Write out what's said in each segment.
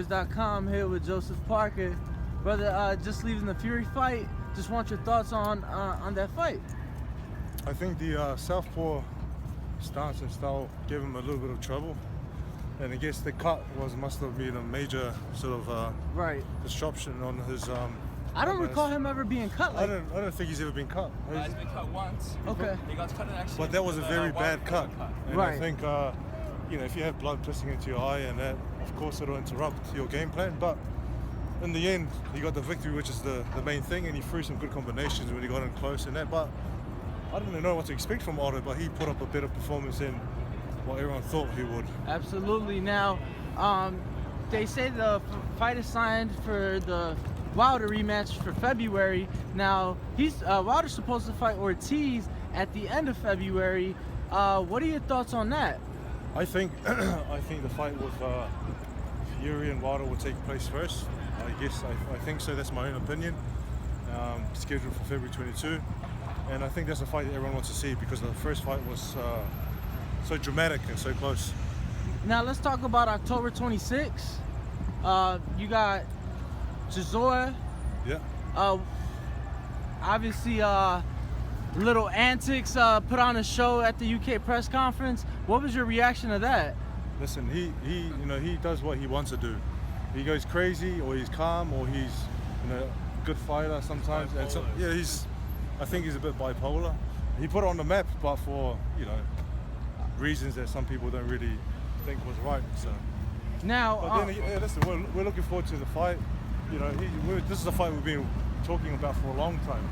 ThaBoxingvoice.com here with Joseph Parker. Brother, just leaving the Fury fight. Just want your thoughts on that fight. I think the southpaw stance and style gave him a little bit of trouble, and I guess the cut must have been a major sort of disruption on his. I don't recall him ever being cut. I don't think he's ever been cut. He's been cut once. Okay. He got cut in accident. But that was a very bad cut. And Right. I think if you have blood pissing into your eye, and that, of course, it'll interrupt your game plan. But in the end, he got the victory, which is the main thing, and he threw some good combinations when he got in close and that. But I didn't know what to expect from Otto, but he put up a better performance than what everyone thought he would. Absolutely. Now, they say the fight is signed for the Wilder rematch for February. Now, Wilder's supposed to fight Ortiz at the end of February. What are your thoughts on that? I think the fight with Fury and Wilder will take place first. I think so. That's my own opinion. Scheduled for February 22, and I think that's a fight that everyone wants to see because the first fight was so dramatic and so close. Now let's talk about October 26th. You got Chisora. Yeah. Obviously, little antics put on a show at the UK press conference. What was your reaction to that? Listen, he does what he wants to do. He goes crazy, or he's calm, or he's a good fighter sometimes. And so, I think he's a bit bipolar. He put it on the map, but for reasons that some people don't really think was right. So now, listen, we're looking forward to the fight. This is a fight we've been talking about for a long time,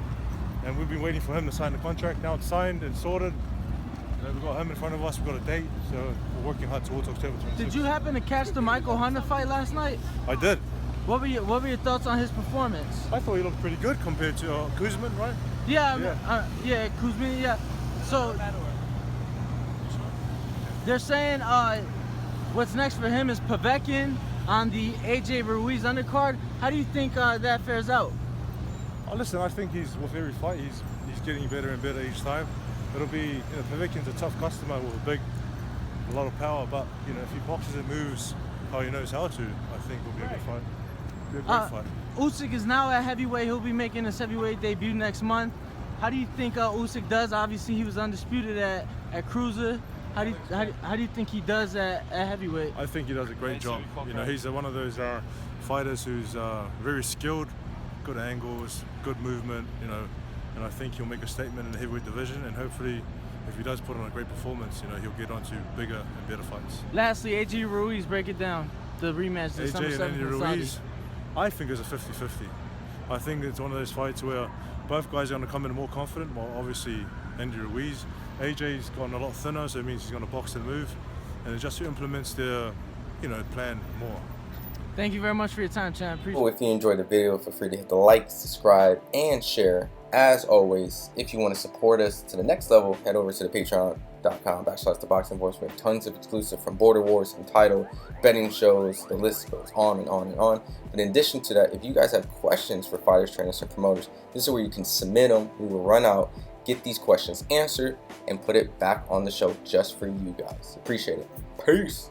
and we've been waiting for him to sign the contract. Now it's signed and sorted. We've got him in front of us. We've got a date, so we're working hard towards October 26th. Did you happen to catch the Michael Hunter fight last night? I did. What were your thoughts on his performance? I thought he looked pretty good compared to Kuzman, right? Yeah, Kuzmin, yeah. So they're saying what's next for him is Povetkin on the Aj-Ruiz undercard. How do you think that fares out? Oh, listen, I think with every fight he's getting better and better each time. It'll be, Povetkin's a tough customer with a lot of power, but if he boxes and moves how he knows how to, I think it'll be a good fight. It'll be a great fight. Usyk is now at heavyweight. He'll be making his heavyweight debut next month. How do you think Usyk does? Obviously, he was undisputed at cruiser. How do you think he does at heavyweight? I think he does a great job. He's one of those fighters who's very skilled, good angles, good movement. And I think he'll make a statement in the heavyweight division, and hopefully, if he does put on a great performance, he'll get on to bigger and better fights. Lastly, Aj-Ruiz, break it down. The rematch, December 7th in Saudi. I think it's a 50-50. I think it's one of those fights where both guys are going to come in more confident. While obviously Ruiz, AJ's gotten a lot thinner, so it means he's going to box and move, and it's just who implements their, plan more. Thank you very much for your time, champ. Appreciate it. If you enjoyed the video, feel free to hit the like, subscribe, and share. As always, if you want to support us to the next level, head over to the patreon.com/ThaBoxingVoice. We have tons of exclusive from Border Wars, Entitled, betting shows, the list goes on and on and on. But in addition to that, if you guys have questions for fighters, trainers, and promoters, this is where you can submit them. We will run out, get these questions answered, and put it back on the show just for you guys. Appreciate it. Peace.